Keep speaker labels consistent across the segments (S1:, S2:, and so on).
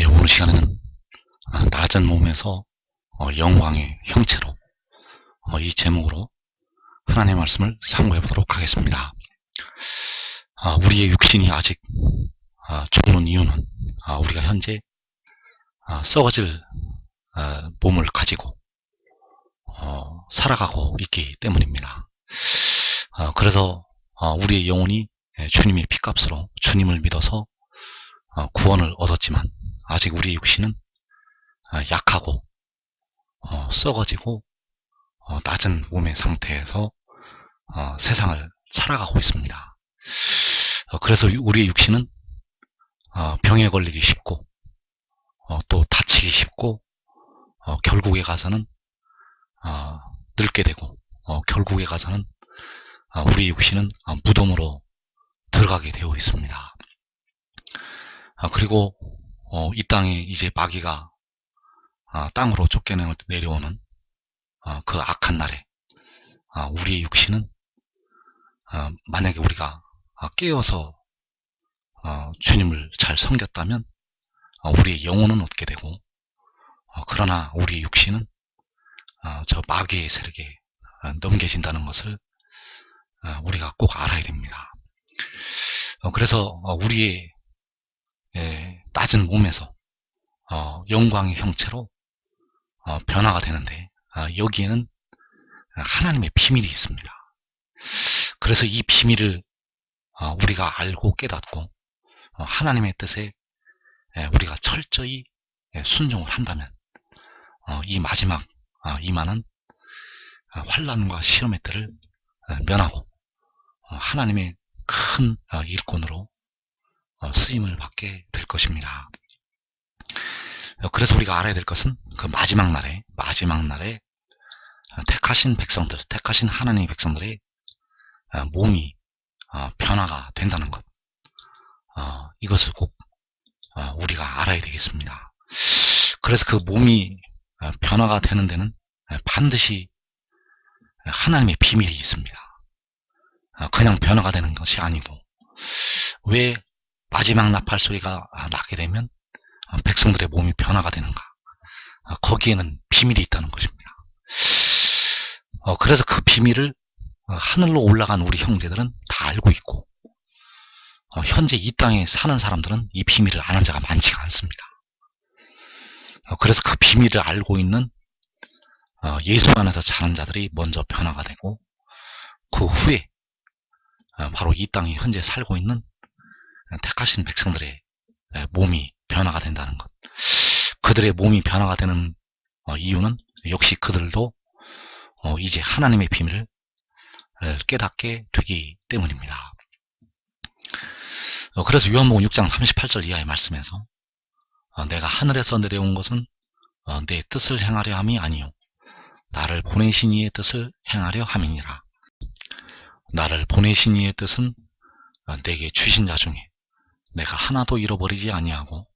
S1: 네, 오늘 시간에는 낮은 몸에서 영광의 형체로 이 제목으로 하나님의 말씀을 상고해 보도록 하겠습니다. 우리의 육신이 아직 죽는 이유는 우리가 현재 썩어질 몸을 가지고 살아가고 있기 때문입니다. 그래서 우리의 영혼이 주님의 피값으로 주님을 믿어서 구원을 얻었지만 아직 우리의 육신은 약하고 썩어지고 낮은 몸의 상태에서 세상을 살아가고 있습니다. 그래서 우리의 육신은 병에 걸리기 쉽고 또 다치기 쉽고 결국에 가서는 늙게 되고 결국에 가서는 우리 육신은 무덤으로 들어가게 되어 있습니다. 그리고 이 땅에 이제 마귀가 땅으로 쫓겨내 내려오는 그 악한 날에 우리의 육신은 만약에 우리가 깨어서 주님을 잘 섬겼다면 우리의 영혼은 얻게 되고 그러나 우리의 육신은 저 마귀의 세력에 넘겨진다는 것을 우리가 꼭 알아야 됩니다. 그래서 우리의 낮은 몸에서 영광의 형체로 변화가 되는데 여기에는 하나님의 비밀이 있습니다. 그래서 이 비밀을 우리가 알고 깨닫고 하나님의 뜻에 우리가 철저히 순종을 한다면 이 마지막 임하는 환난과 시험의 때를 면하고 하나님의 큰 일꾼으로 쓰임을 받게 될 것입니다. 그래서 우리가 알아야 될 것은 그 마지막 날에 택하신 백성들, 택하신 하나님의 백성들의 몸이 변화가 된다는 것, 이것을 꼭 우리가 알아야 되겠습니다. 그래서 그 몸이 변화가 되는 데는 반드시 하나님의 비밀이 있습니다. 그냥 변화가 되는 것이 아니고, 왜 마지막 나팔 소리가 나게 되면 백성들의 몸이 변화가 되는가? 거기에는 비밀이 있다는 것입니다. 그래서 그 비밀을 하늘로 올라간 우리 형제들은 다 알고 있고, 현재 이 땅에 사는 사람들은 이 비밀을 아는 자가 많지가 않습니다. 그래서 그 비밀을 알고 있는 예수 안에서 자란 자들이 먼저 변화가 되고, 그 후에 바로 이 땅에 현재 살고 있는 택하신 백성들의 몸이 변화가 된다는 것. 그들의 몸이 변화가 되는 이유는 역시 그들도 이제 하나님의 비밀을 깨닫게 되기 때문입니다. 그래서 요한복음 6장 38절 이하의 말씀에서 내가 하늘에서 내려온 것은 내 뜻을 행하려 함이 아니요 나를 보내신 이의 뜻을 행하려 함이니라. 나를 보내신 이의 뜻은 내게 주신 자 중에 내가 하나도 잃어버리지 아니하고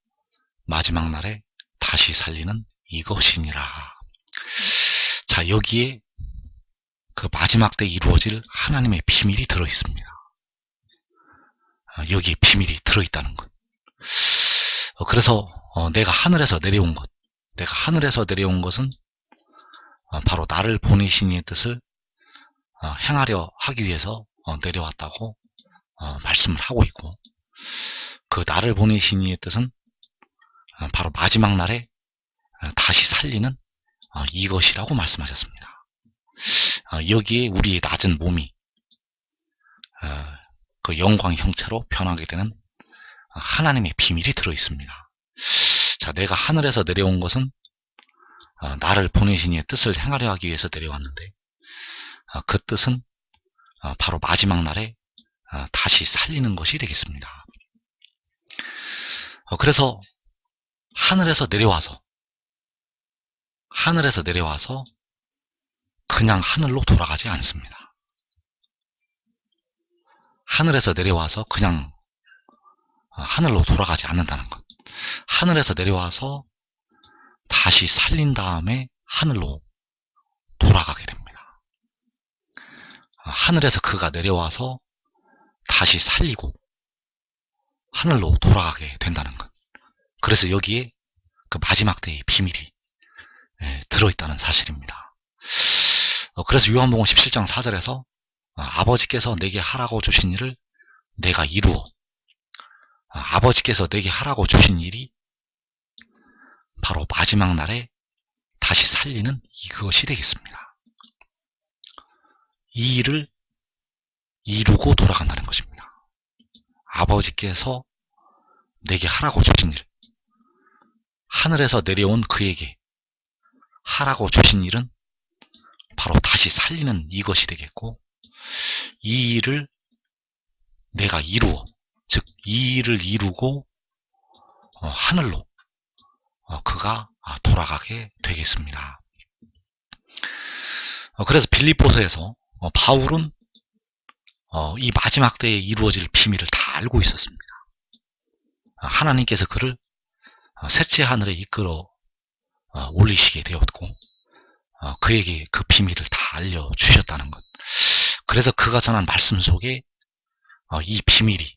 S1: 마지막 날에 다시 살리는 이것이니라. 자, 여기에 그 마지막 때 이루어질 하나님의 비밀이 들어있습니다. 여기에 비밀이 들어있다는 것. 그래서 내가 하늘에서 내려온 것은 바로 나를 보내신 이의 뜻을 행하려 하기 위해서 내려왔다고 말씀을 하고 있고, 그 나를 보내신 이의 뜻은 바로 마지막 날에 다시 살리는 이것이라고 말씀하셨습니다. 여기에 우리의 낮은 몸이 그 영광의 형체로 변하게 되는 하나님의 비밀이 들어있습니다. 자, 내가 하늘에서 내려온 것은 나를 보내신 이의 뜻을 행하려 하기 위해서 내려왔는데, 그 뜻은 바로 마지막 날에 다시 살리는 것이 되겠습니다. 그래서 하늘에서 내려와서 그냥 하늘로 돌아가지 않습니다. 하늘에서 내려와서 그냥 하늘로 돌아가지 않는다는 것. 하늘에서 내려와서 다시 살린 다음에 하늘로 돌아가게 됩니다. 하늘에서 그가 내려와서 다시 살리고 하늘로 돌아가게 된다는 것. 그래서 여기에 그 마지막 때의 비밀이 들어있다는 사실입니다. 그래서 요한복음 17장 4절에서 아버지께서 내게 하라고 주신 일을 내가 이루어, 아버지께서 내게 하라고 주신 일이 바로 마지막 날에 다시 살리는 이것이 되겠습니다. 이 일을 이루고 돌아간다는 것입니다. 아버지께서 내게 하라고 주신 일, 하늘에서 내려온 그에게 하라고 주신 일은 바로 다시 살리는 이것이 되겠고, 이 일을 내가 이루어, 즉 이 일을 이루고 하늘로 그가 돌아가게 되겠습니다. 그래서 빌립보서에서 바울은 이 마지막 때에 이루어질 비밀을 다 알고 있었습니다. 하나님께서 그를 셋째 하늘에 이끌어 올리시게 되었고, 그에게 그 비밀을 다 알려주셨다는 것. 그래서 그가 전한 말씀 속에 이 비밀이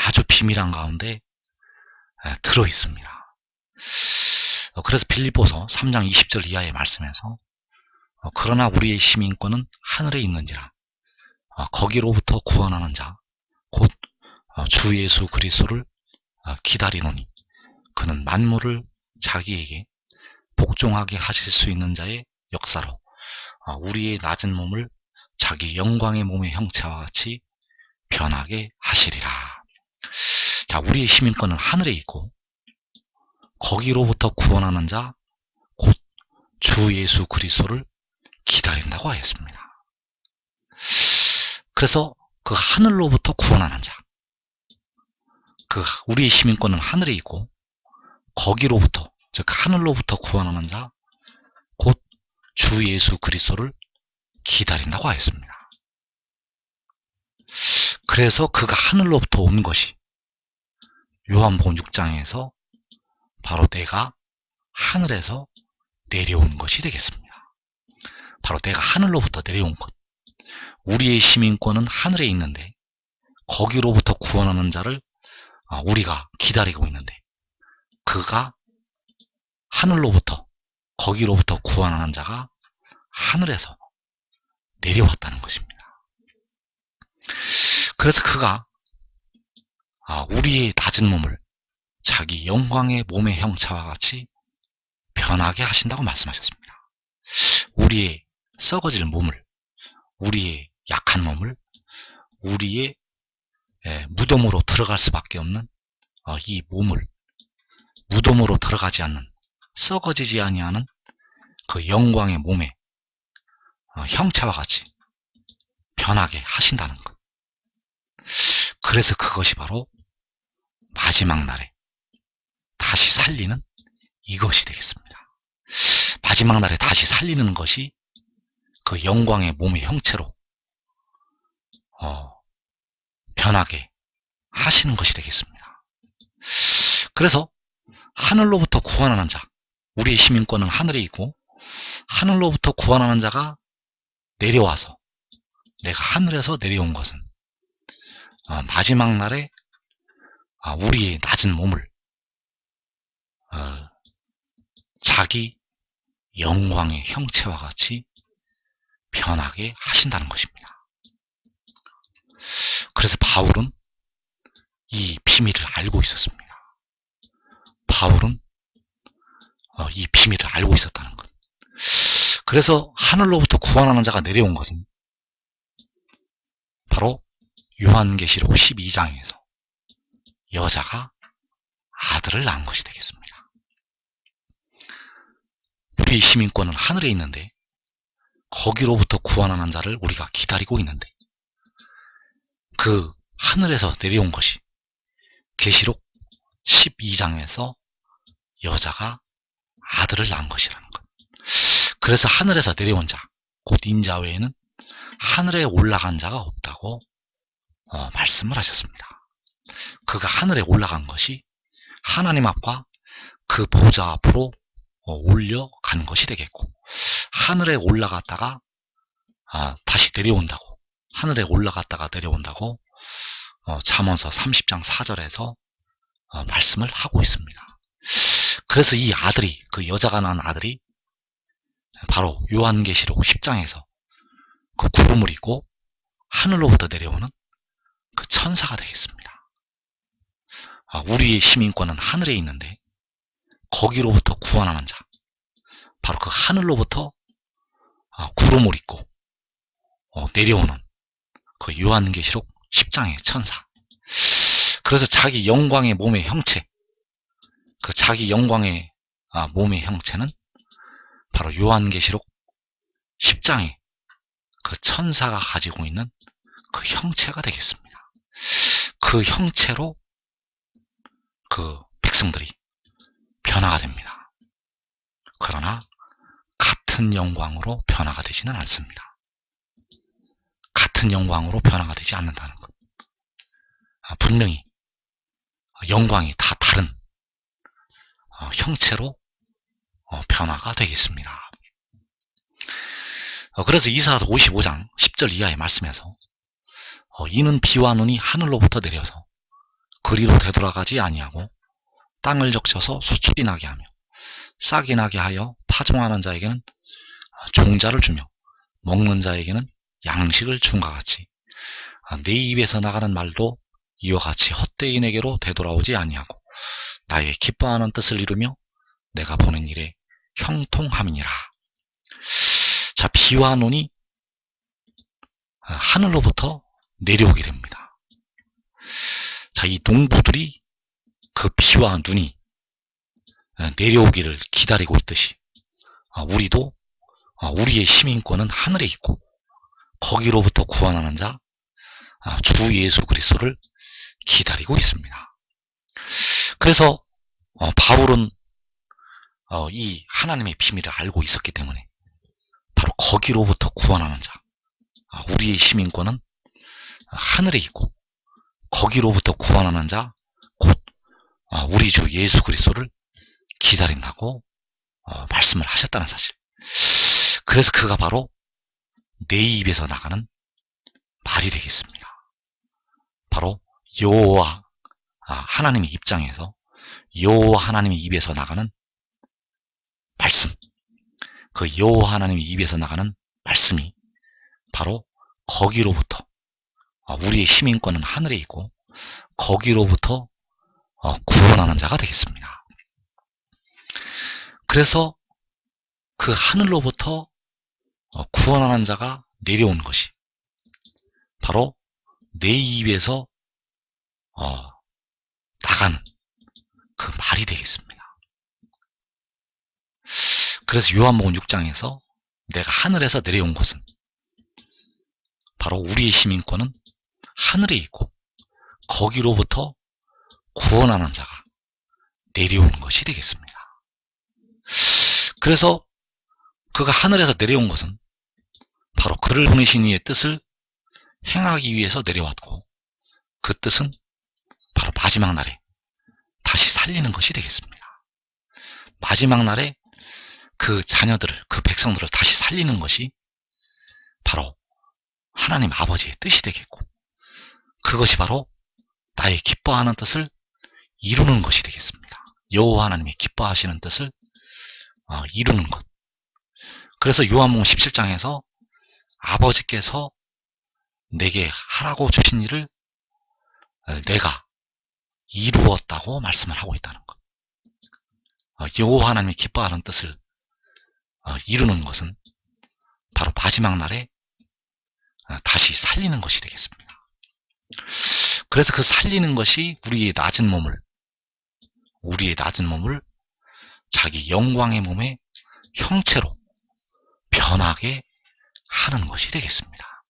S1: 아주 비밀한 가운데 들어있습니다. 그래서 빌립보서 3장 20절 이하의 말씀에서 그러나 우리의 시민권은 하늘에 있는지라 거기로부터 구원하는 자 곧 주 예수 그리스도를 기다리노니 그는 만물을 자기에게 복종하게 하실 수 있는 자의 역사로 우리의 낮은 몸을 자기 영광의 몸의 형체와 같이 변하게 하시리라. 자, 우리의 시민권은 하늘에 있고 거기로부터 구원하는 자 곧 주 예수 그리스도를 기다린다고 하였습니다. 그래서 그 하늘로부터 구원하는 자, 그 우리의 시민권은 하늘에 있고 거기로부터, 즉 하늘로부터 구원하는 자 곧 주 예수 그리스도를 기다린다고 하였습니다. 그래서 그가 하늘로부터 온 것이 요한복음 6장에서 바로 내가 하늘에서 내려온 것이 되겠습니다. 바로 내가 하늘로부터 내려온 것. 우리의 시민권은 하늘에 있는데 거기로부터 구원하는 자를 우리가 기다리고 있는데 그가 하늘로부터, 거기로부터 구원하는 자가 하늘에서 내려왔다는 것입니다. 그래서 그가 우리의 낮은 몸을 자기 영광의 몸의 형체와 같이 변하게 하신다고 말씀하셨습니다. 우리의 썩어질 몸을, 우리의 약한 몸을 우리의 무덤으로 들어갈 수밖에 없는 이 몸을 무덤으로 들어가지 않는, 썩어지지 아니하는 그 영광의 몸의 형체와 같이 변하게 하신다는 것. 그래서 그것이 바로 마지막 날에 다시 살리는 이것이 되겠습니다. 마지막 날에 다시 살리는 것이 그 영광의 몸의 형체로 변하게 하시는 것이 되겠습니다. 그래서 하늘로부터 구원하는 자, 우리의 시민권은 하늘에 있고 하늘로부터 구원하는 자가 내려와서, 내가 하늘에서 내려온 것은 마지막 날에 우리의 낮은 몸을 자기 영광의 형체와 같이 변하게 하신다는 것입니다. 그래서 바울은 이 비밀을 알고 있었습니다. 바울은 이 비밀을 알고 있었다는 것. 그래서 하늘로부터 구원하는 자가 내려온 것은 바로 요한계시록 12장에서 여자가 아들을 낳은 것이 되겠습니다. 우리의 시민권은 하늘에 있는데 거기로부터 구원하는 자를 우리가 기다리고 있는데 그 하늘에서 내려온 것이 계시록 12장에서 여자가 아들을 낳은 것이라는 것. 그래서 하늘에서 내려온 자, 곧 인자 외에는 하늘에 올라간 자가 없다고 말씀을 하셨습니다. 그가 하늘에 올라간 것이 하나님 앞과 그 보좌 앞으로 올려간 것이 되겠고, 하늘에 올라갔다가 다시 내려온다고, 하늘에 올라갔다가 내려온다고 잠언서 30장 4절에서 말씀을 하고 있습니다. 그래서 이 아들이, 그 여자가 낳은 아들이 바로 요한계시록 10장에서 그 구름을 입고 하늘로부터 내려오는 그 천사가 되겠습니다. 우리의 시민권은 하늘에 있는데 거기로부터 구원하는 자, 바로 그 하늘로부터 구름을 입고 내려오는 그 요한계시록 10장의 천사. 그래서 자기 영광의 몸의 형체, 그 자기 영광의 몸의 형체는 바로 요한계시록 10장의 그 천사가 가지고 있는 그 형체가 되겠습니다. 그 형체로 그 백성들이 변화가 됩니다. 그러나 같은 영광으로 변화가 되지는 않습니다. 같은 영광으로 변화가 되지 않는다는 것. 분명히 영광이 다 다른 형체로 변화가 되겠습니다. 그래서 이사야서 55장 10절 이하의 말씀에서 이는 비와 눈이 하늘로부터 내려서 그리로 되돌아가지 아니하고 땅을 적셔서 수출이 나게 하며 싹이 나게 하여 파종하는 자에게는 종자를 주며 먹는 자에게는 양식을 준과 같이 내 입에서 나가는 말도 이와 같이 헛되이 내게로 되돌아오지 아니하고 나의 기뻐하는 뜻을 이루며 내가 보낸 일에 형통함이니라. 자, 비와 눈이 하늘로부터 내려오게 됩니다. 자, 이 농부들이 그 비와 눈이 내려오기를 기다리고 있듯이 우리도 우리의 시민권은 하늘에 있고 거기로부터 구원하는 자 주 예수 그리스도를 기다리고 있습니다. 그래서 바울은 이 하나님의 비밀을 알고 있었기 때문에 바로 거기로부터 구원하는 자, 우리의 시민권은 하늘에 있고 거기로부터 구원하는 자, 곧 우리 주 예수 그리스도를 기다린다고 말씀을 하셨다는 사실. 그래서 그가 바로 내 입에서 나가는 말이 되겠습니다. 바로 여호와 하나님의 입장에서 여호와 하나님의 입에서 나가는 말씀, 그 여호와 하나님의 입에서 나가는 말씀이 바로 거기로부터 우리의 시민권은 하늘에 있고 거기로부터 구원하는 자가 되겠습니다. 그래서 그 하늘로부터 구원하는 자가 내려온 것이 바로 내 입에서 나가는 그 말이 되겠습니다. 그래서 요한복음 6장에서 내가 하늘에서 내려온 것은 바로 우리의 시민권은 하늘에 있고 거기로부터 구원하는 자가 내려오는 것이 되겠습니다. 그래서 그가 하늘에서 내려온 것은 바로 그를 보내신 이의 뜻을 행하기 위해서 내려왔고 그 뜻은 바로 마지막 날에 다시 살리는 것이 되겠습니다. 마지막 날에 그 자녀들을, 그 백성들을 다시 살리는 것이 바로 하나님 아버지의 뜻이 되겠고 그것이 바로 나의 기뻐하는 뜻을 이루는 것이 되겠습니다. 여호와 하나님이 기뻐하시는 뜻을 이루는 것. 그래서 요한복음 17장에서 아버지께서 내게 하라고 주신 일을 내가 이루었다고 말씀을 하고 있다는 것. 여호와 하나님이 기뻐하는 뜻을 이루는 것은 바로 마지막 날에 다시 살리는 것이 되겠습니다. 그래서 그 살리는 것이 우리의 낮은 몸을 자기 영광의 몸의 형체로 변하게 하는 것이 되겠습니다.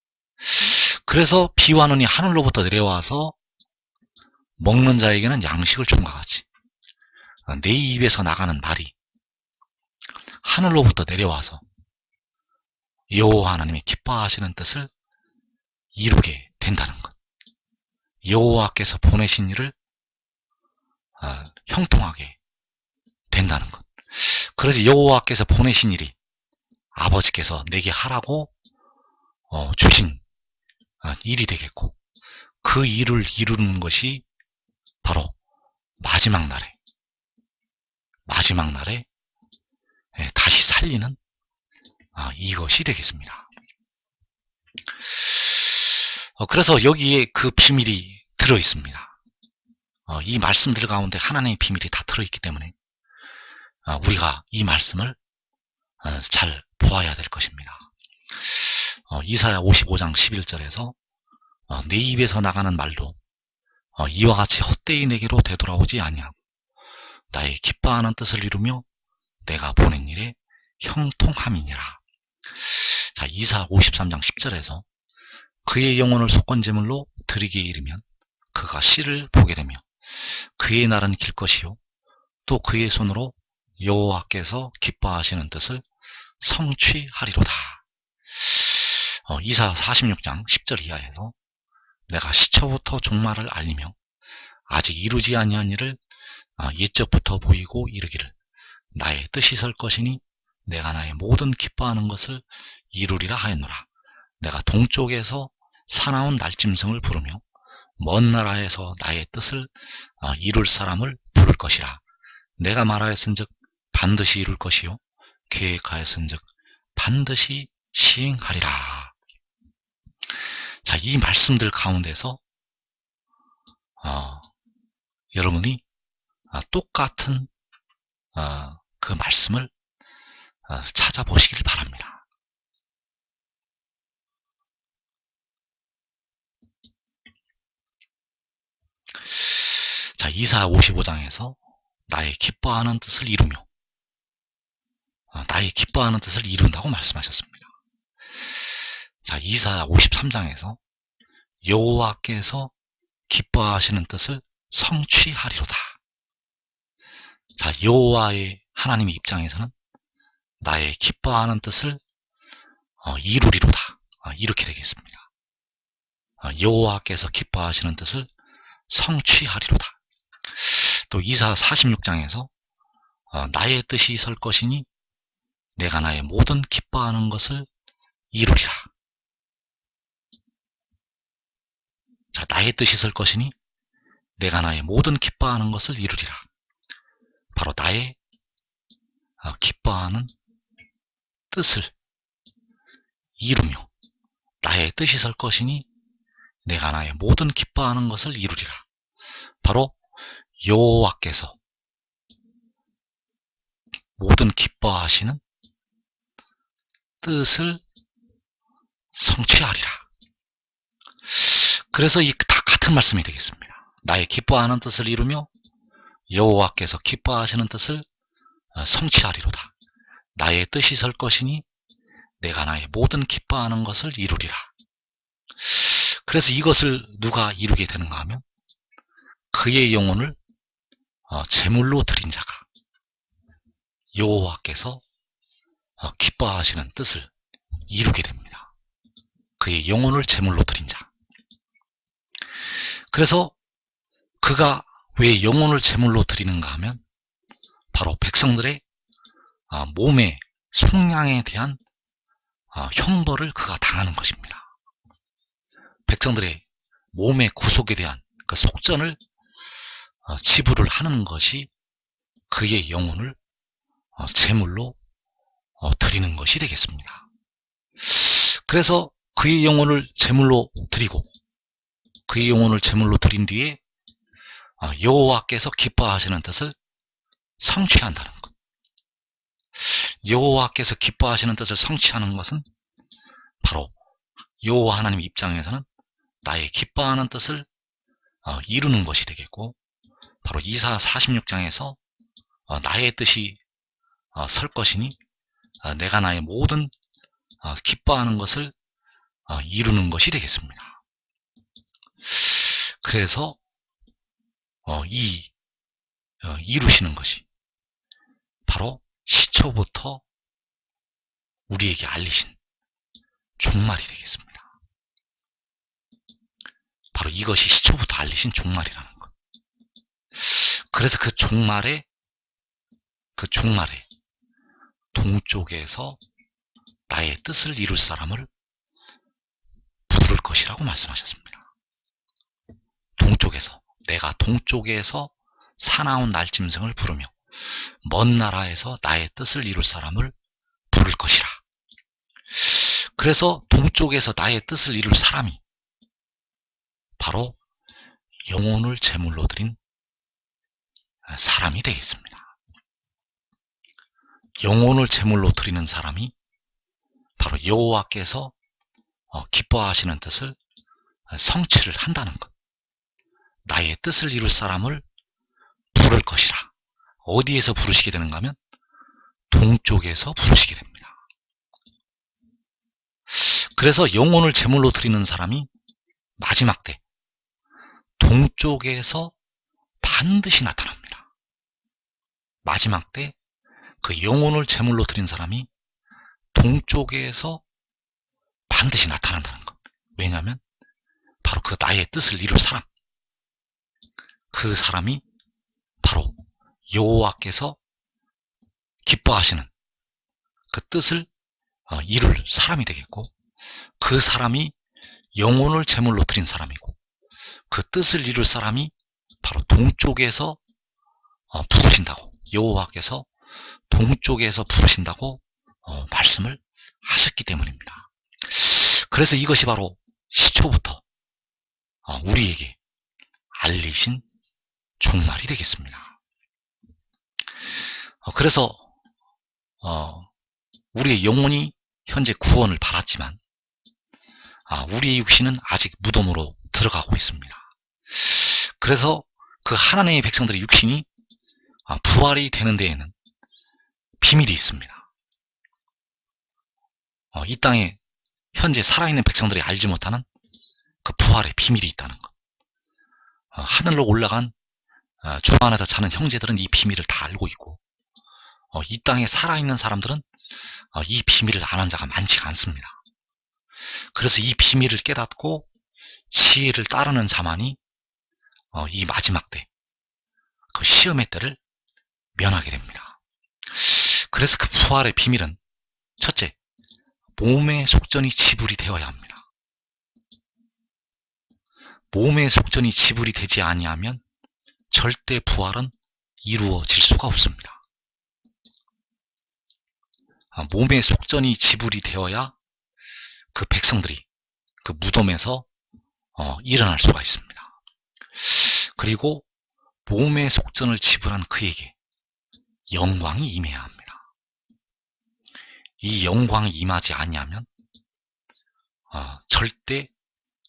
S1: 그래서 비와 눈이 하늘로부터 내려와서 먹는 자에게는 양식을 준과 같이 내 입에서 나가는 말이 하늘로부터 내려와서 여호와 하나님이 기뻐하시는 뜻을 이루게 된다는 것. 여호와께서 보내신 일을 형통하게 된다는 것. 그래서 여호와께서 보내신 일이 아버지께서 내게 하라고 주신 일이 되겠고 그 일을 이루는 것이 바로 마지막 날에 다시 살리는 이것이 되겠습니다. 그래서 여기에 그 비밀이 들어있습니다. 이 말씀들 가운데 하나님의 비밀이 다 들어있기 때문에 우리가 이 말씀을 잘 보아야 될 것입니다. 이사야 55장 11절에서 내 입에서 나가는 말도 이와 같이 헛되이 내게로 되돌아오지 아니하고 나의 기뻐하는 뜻을 이루며 내가 보낸 일에 형통함이니라. 자, 이사야 53장 10절에서 그의 영혼을 속건제물로 드리게 이르면 그가 씨를 보게 되며 그의 날은 길 것이요 또 그의 손으로 여호와께서 기뻐하시는 뜻을 성취하리로다. 이사야 46장 10절 이하에서 내가 시초부터 종말을 알리며 아직 이루지 아니한 일을 옛적부터 보이고 이르기를 나의 뜻이 설 것이니 내가 나의 모든 기뻐하는 것을 이루리라 하였노라. 내가 동쪽에서 사나운 날짐승을 부르며 먼 나라에서 나의 뜻을 이룰 사람을 부를 것이라. 내가 말하였은즉 반드시 이룰 것이요 계획하였은즉 반드시 시행하리라. 자, 이 말씀들 가운데서 여러분이 똑같은 그 말씀을 찾아보시길 바랍니다. 자, 이사야 55장에서 나의 기뻐하는 뜻을 이루며 나의 기뻐하는 뜻을 이룬다고 말씀하셨습니다. 자, 이사야 53장에서 여호와께서 기뻐하시는 뜻을 성취하리로다. 자, 여호와의 하나님의 입장에서는 나의 기뻐하는 뜻을 이루리로다. 이렇게 되겠습니다. 여호와께서 기뻐하시는 뜻을 성취하리로다. 또 이사야 46장에서 나의 뜻이 설 것이니 내가 나의 모든 기뻐하는 것을 이루리라. 자, 나의 뜻이 설 것이니 내가 나의 모든 기뻐하는 것을 이루리라. 바로 나의 기뻐하는 뜻을 이루며 나의 뜻이 설 것이니 내가 나의 모든 기뻐하는 것을 이루리라. 바로 여호와께서 모든 기뻐하시는 뜻을 성취하리라. 그래서 이 다 같은 말씀이 되겠습니다. 나의 기뻐하는 뜻을 이루며 여호와께서 기뻐하시는 뜻을 성취하리로다. 나의 뜻이 설 것이니 내가 나의 모든 기뻐하는 것을 이루리라. 그래서 이것을 누가 이루게 되는가 하면 그의 영혼을 제물로 드린 자가 여호와께서 기뻐하시는 뜻을 이루게 됩니다. 그의 영혼을 제물로 드린 자. 그래서 그가 왜 영혼을 제물로 드리는가 하면 바로 백성들의 몸의 속량에 대한 형벌을 그가 당하는 것입니다. 백성들의 몸의 구속에 대한 그 속전을 지불을 하는 것이 그의 영혼을 제물로 드리는 것이 되겠습니다. 그래서 그의 영혼을 제물로 드리고 그의 영혼을 제물로 드린 뒤에 여호와께서 기뻐하시는 뜻을 성취한다는 것. 여호와께서 기뻐하시는 뜻을 성취하는 것은 바로 여호와 하나님 입장에서는 나의 기뻐하는 뜻을 이루는 것이 되겠고, 바로 이사야 46장에서 나의 뜻이 설 것이니 내가 나의 모든 기뻐하는 것을 이루는 것이 되겠습니다. 그래서 이루시는 것이 바로 시초부터 우리에게 알리신 종말이 되겠습니다. 바로 이것이 시초부터 알리신 종말이라는 것. 그래서 그 종말에 동쪽에서 나의 뜻을 이룰 사람을 부를 것이라고 말씀하셨습니다. 동쪽에서, 내가 동쪽에서 사나운 날짐승을 부르며 먼 나라에서 나의 뜻을 이룰 사람을 부를 것이라. 그래서 동쪽에서 나의 뜻을 이룰 사람이 바로 영혼을 제물로 드린 사람이 되겠습니다. 영혼을 제물로 드리는 사람이 바로 여호와께서 기뻐하시는 뜻을 성취를 한다는 것. 나의 뜻을 이룰 사람을 부를 것이라. 어디에서 부르시게 되는가 하면 동쪽에서 부르시게 됩니다. 그래서 영혼을 제물로 드리는 사람이 마지막 때 동쪽에서 반드시 나타납니다. 마지막 때 그 영혼을 제물로 드린 사람이 동쪽에서 반드시 나타난다는 것. 왜냐하면 바로 그 나의 뜻을 이룰 사람, 그 사람이 바로 여호와께서 기뻐하시는 그 뜻을 이룰 사람이 되겠고, 그 사람이 영혼을 제물로 드린 사람이고, 그 뜻을 이룰 사람이 바로 동쪽에서 부르신다고, 여호와께서 동쪽에서 부르신다고 말씀을 하셨기 때문입니다. 그래서 이것이 바로 시초부터 우리에게 알리신 종말이 되겠습니다. 그래서 우리의 영혼이 현재 구원을 받았지만 우리의 육신은 아직 무덤으로 들어가고 있습니다. 그래서 그 하나님의 백성들의 육신이 부활이 되는 데에는 비밀이 있습니다. 이 땅에 현재 살아있는 백성들이 알지 못하는 그 부활의 비밀이 있다는 것. 하늘로 올라간 주 안에서 자는 형제들은 이 비밀을 다 알고 있고, 이 땅에 살아있는 사람들은 이 비밀을 아는 자가 많지가 않습니다. 그래서 이 비밀을 깨닫고 지혜를 따르는 자만이 이 마지막 때, 그 시험의 때를 면하게 됩니다. 그래서 그 부활의 비밀은 첫째, 몸의 속전이 지불이 되어야 합니다. 몸의 속전이 지불이 되지 아니하면 절대 부활은 이루어질 수가 없습니다. 몸의 속전이 지불이 되어야 그 백성들이 그 무덤에서 일어날 수가 있습니다. 그리고 몸의 속전을 지불한 그에게 영광이 임해야 합니다. 이 영광이 임하지 아니하면 절대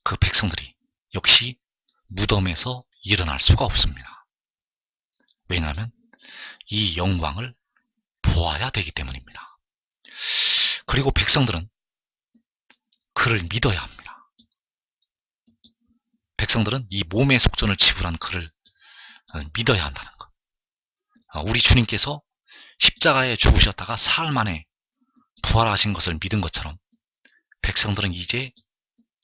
S1: 그 백성들이 역시 무덤에서 일어날 수가 없습니다. 왜냐하면 이 영광을 보아야 되기 때문입니다. 그리고 백성들은 그를 믿어야 합니다. 백성들은 이 몸의 속전을 지불한 그를 믿어야 한다는 것. 우리 주님께서 십자가에 죽으셨다가 사흘 만에 부활하신 것을 믿은 것처럼 백성들은 이제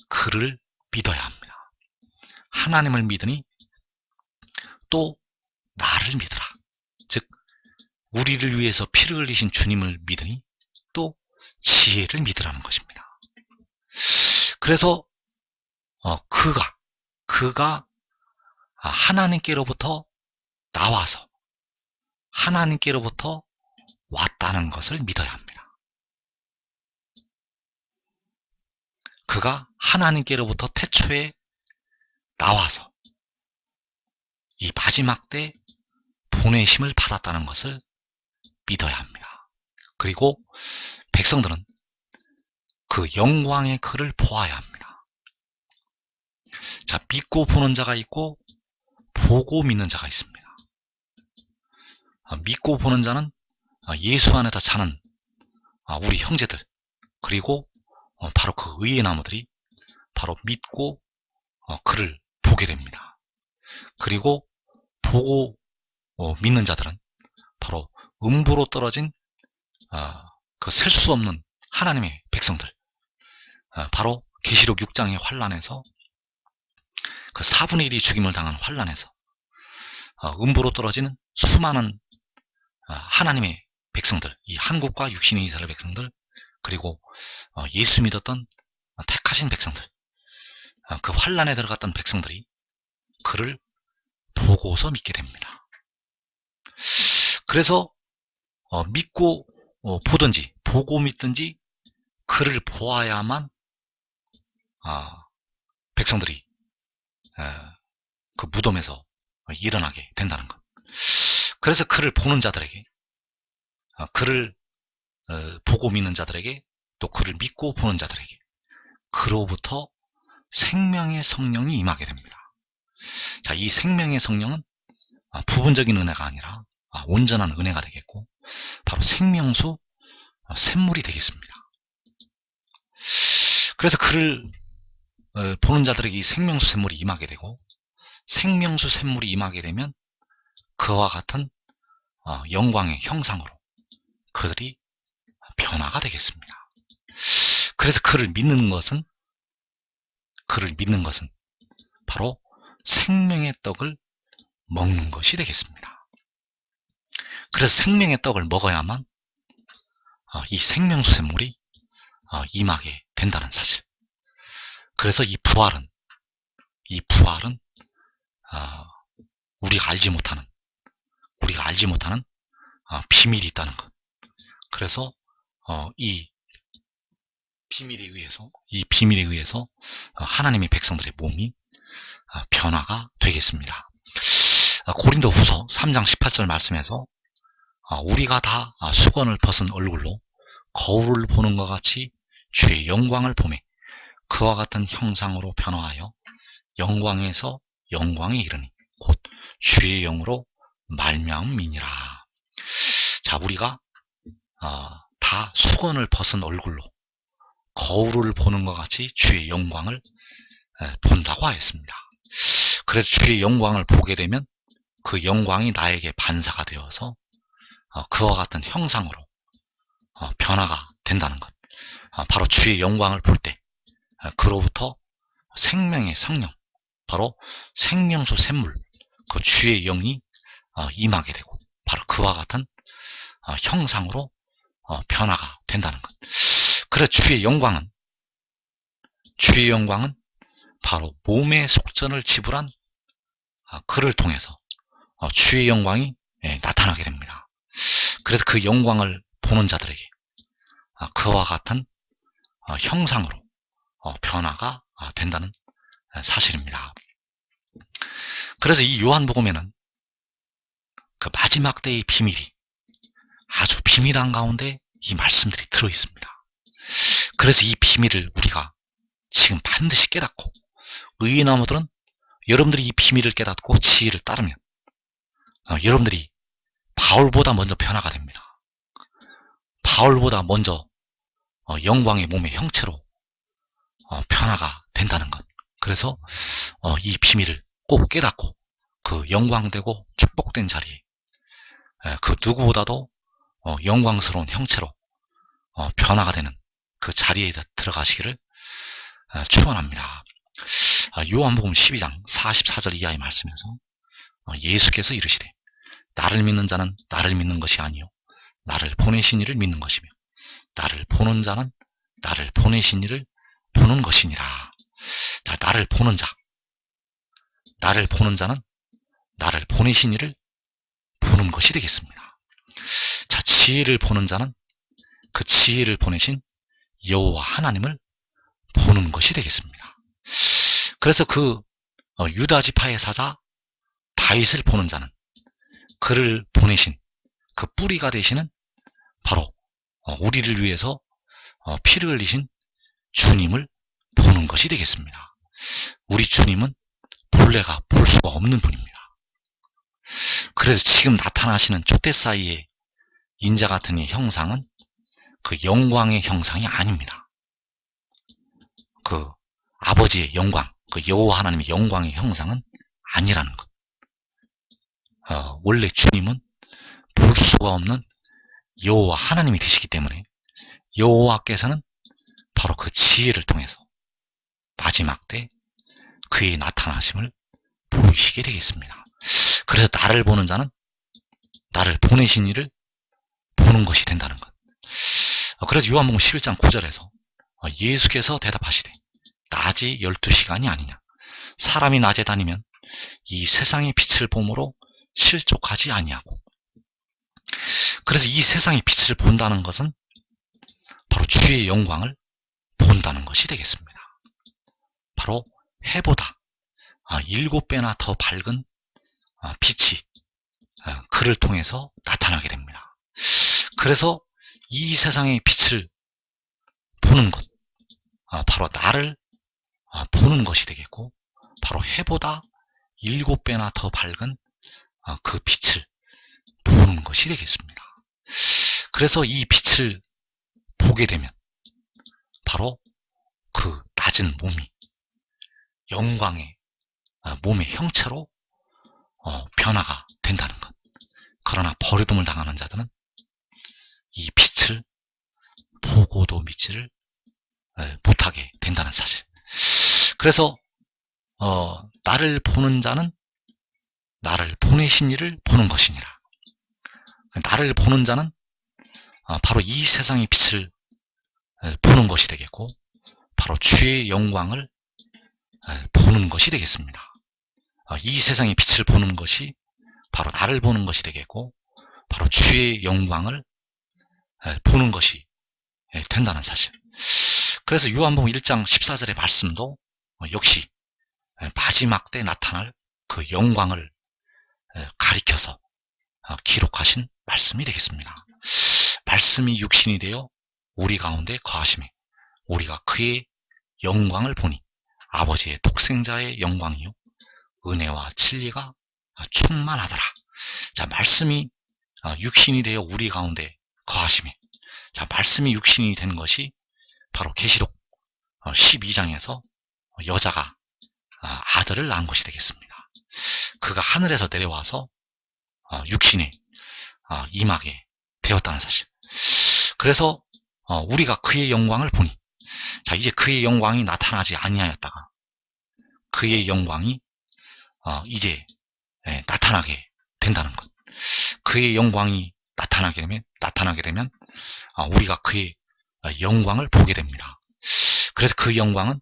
S1: 그를 믿어야 합니다. 하나님을 믿으니 또 나를 믿으라. 즉 우리를 위해서 피를 흘리신 주님을 믿으니 또 지혜를 믿으라는 것입니다. 그래서 그가 하나님께로부터 나와서 하나님께로부터 왔다는 것을 믿어야 합니다. 그가 하나님께로부터 태초에 나와서 이 마지막 때 보내심을 받았다는 것을 믿어야 합니다. 그리고 백성들은 그 영광의 그를 보아야 합니다. 자, 믿고 보는 자가 있고 보고 믿는 자가 있습니다. 믿고 보는 자는 예수 안에서 사는 우리 형제들, 그리고 바로 그 의의 나무들이 바로 믿고 그를 보게 됩니다. 그리고 보고 믿는 자들은 바로 음부로 떨어진 그 셀 수 없는 하나님의 백성들, 바로 계시록 6장의 환란에서 그 4분의 1이 죽임을 당한 환란에서 음부로 떨어지는 수많은 하나님의 백성들, 이 한국과 육신의 이스라엘 백성들, 그리고 예수 믿었던 택하신 백성들, 그 환란에 들어갔던 백성들이 그를 보고서 믿게 됩니다. 그래서 믿고 보든지 보고 믿든지 그를 보아야만 백성들이 그 무덤에서 일어나게 된다는 것. 그래서 그를 보는 자들에게, 그를 보고 믿는 자들에게, 또 그를 믿고 보는 자들에게 그로부터 생명의 성령이 임하게 됩니다. 자, 이 생명의 성령은 부분적인 은혜가 아니라 온전한 은혜가 되겠고, 바로 생명수 샘물이 되겠습니다. 그래서 그를 보는 자들에게 이 생명수 샘물이 임하게 되고, 생명수 샘물이 임하게 되면 그와 같은 영광의 형상으로 그들이 변화가 되겠습니다. 그래서 그를 믿는 것은 바로 생명의 떡을 먹는 것이 되겠습니다. 그래서 생명의 떡을 먹어야만 이 생명수 샘물이 임하게 된다는 사실. 그래서 이 부활은 우리가 알지 못하는 비밀이 있다는 것. 그래서 이 비밀에 의해서 하나님의 백성들의 몸이 변화가 되겠습니다. 고린도 후서 3장 18절 말씀에서 우리가 다 수건을 벗은 얼굴로 거울을 보는 것 같이 주의 영광을 보매 그와 같은 형상으로 변화하여 영광에서 영광에 이르니 곧 주의 영으로 말미암음이니라. 자, 우리가 다 수건을 벗은 얼굴로 거울을 보는 것 같이 주의 영광을 본다고 하였습니다. 그래서 주의 영광을 보게 되면 그 영광이 나에게 반사가 되어서 그와 같은 형상으로 변화가 된다는 것. 바로 주의 영광을 볼 때 그로부터 생명의 성령, 바로 생명수 샘물, 그 주의 영이 임하게 되고 바로 그와 같은 형상으로 변화가 된다는 것. 그래서 주의 영광은 바로 몸의 속전을 지불한 그를 통해서 주의 영광이 나타나게 됩니다. 그래서 그 영광을 보는 자들에게 그와 같은 형상으로 변화가 된다는 사실입니다. 그래서 이 요한복음에는 그 마지막 때의 비밀이 아주 비밀한 가운데 이 말씀들이 들어있습니다. 그래서 이 비밀을 우리가 지금 반드시 깨닫고, 의인 나무들은 여러분들이 이 비밀을 깨닫고 지혜를 따르면 여러분들이 바울보다 먼저 변화가 됩니다. 바울보다 먼저 영광의 몸의 형체로 변화가 된다는 것. 그래서 이 비밀을 꼭 깨닫고 그 영광되고 축복된 자리에 그 누구보다도 영광스러운 형체로 변화가 되는 그 자리에 들어가시기를 축원합니다. 요한복음 12장 44절 이하의 말씀에서 예수께서 이르시되 나를 믿는 자는 나를 믿는 것이 아니요 나를 보내신 이를 믿는 것이며 나를 보는 자는 나를 보내신 이를 보는 것이니라. 자, 나를 보는 자는 나를 보내신 이를 보는 것이 되겠습니다. 자, 지혜를 보는 자는 그 지혜를 보내신 여호와 하나님을 보는 것이 되겠습니다. 그래서 그 유다 지파의 사자 다윗을 보는 자는 그를 보내신 그 뿌리가 되시는 바로 우리를 위해서 피를 흘리신 주님을 보는 것이 되겠습니다. 우리 주님은 본래가 볼 수가 없는 분입니다. 그래서 지금 나타나시는 촛대 사이의 인자 같은 이 형상은 그 영광의 형상이 아닙니다. 그 아버지의 영광, 그 여호와 하나님의 영광의 형상은 아니라는 것. 원래 주님은 볼 수가 없는 여호와 하나님이 되시기 때문에 여호와께서는 바로 그 지혜를 통해서 마지막 때 그의 나타나심을 보이시게 되겠습니다. 그래서 나를 보는 자는 나를 보내신 이를 보는 것이 된다는 것. 그래서 요한복음 11장 9절에서 예수께서 대답하시되 낮이 12시간이 아니냐. 사람이 낮에 다니면 이 세상의 빛을 봄으로 실족하지 아니하고 그래서 이 세상의 빛을 본다는 것은 바로 주의 영광을 본다는 것이 되겠습니다. 바로 해보다 7배나 더 밝은 빛이 그를 통해서 나타나게 됩니다. 그래서 이 세상의 빛을 보는 것, 바로 나를 보는 것이 되겠고, 바로 해보다 7배나 더 밝은 그 빛을 보는 것이 되겠습니다. 그래서 이 빛을 보게 되면 바로 그 낮은 몸이 영광의 몸의 형체로 변화가 된다는 것. 그러나 버림을 당하는 자들은 이 빛을 보고도 믿지를 못하게 된다는 사실. 그래서 나를 보는 자는 나를 보내신 이를 보는 것이니라. 나를 보는 자는 바로 이 세상의 빛을 보는 것이 되겠고, 바로 주의 영광을 보는 것이 되겠습니다. 이 세상의 빛을 보는 것이 바로 나를 보는 것이 되겠고, 바로 주의 영광을 보는 것이 된다는 사실. 그래서 요한복음 1장 14절의 말씀도 역시 마지막 때 나타날 그 영광을 가리켜서 기록하신 말씀이 되겠습니다. 말씀이 육신이 되어 우리 가운데 거하심에 우리가 그의 영광을 보니 아버지의 독생자의 영광이요 은혜와 진리가 충만하더라. 자, 말씀이 육신이 되어 우리 가운데 거하심에, 자, 말씀이 육신이 된 것이 바로 계시록 12장에서 여자가 아들을 낳은 것이 되겠습니다. 그가 하늘에서 내려와서 육신에 임하게 되었다는 사실. 그래서 우리가 그의 영광을 보니, 자, 이제 그의 영광이 나타나지 아니하였다가 그의 영광이 이제 나타나게 된다는 것. 그의 영광이 나타나게 되면 우리가 그의 영광을 보게 됩니다. 그래서 그 영광은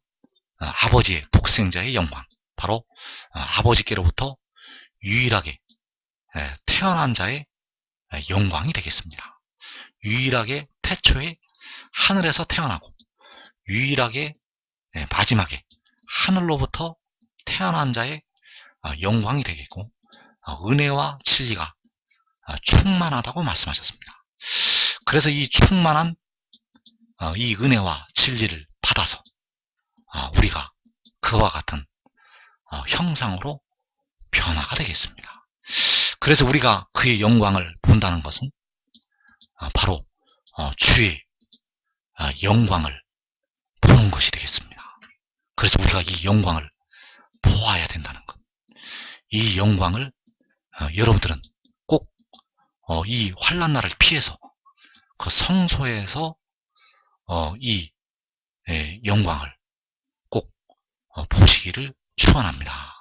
S1: 아버지의 독생자의 영광, 바로 아버지께로부터 유일하게 태어난 자의 영광이 되겠습니다. 유일하게 태초에 하늘에서 태어나고 유일하게 마지막에 하늘로부터 태어난 자의 영광이 되겠고, 은혜와 진리가 충만하다고 말씀하셨습니다. 그래서 이 충만한 이 은혜와 진리를 받아서 우리가 그와 같은 형상으로 변화가 되겠습니다. 그래서 우리가 그의 영광을 본다는 것은 바로 주의 영광을 보는 것이 되겠습니다. 그래서 우리가 이 영광을 보아야 된다는 것. 이 영광을 여러분들은 꼭 이 환난날을 피해서 그 성소에서 이 영광을 꼭 보시기를 축원합니다.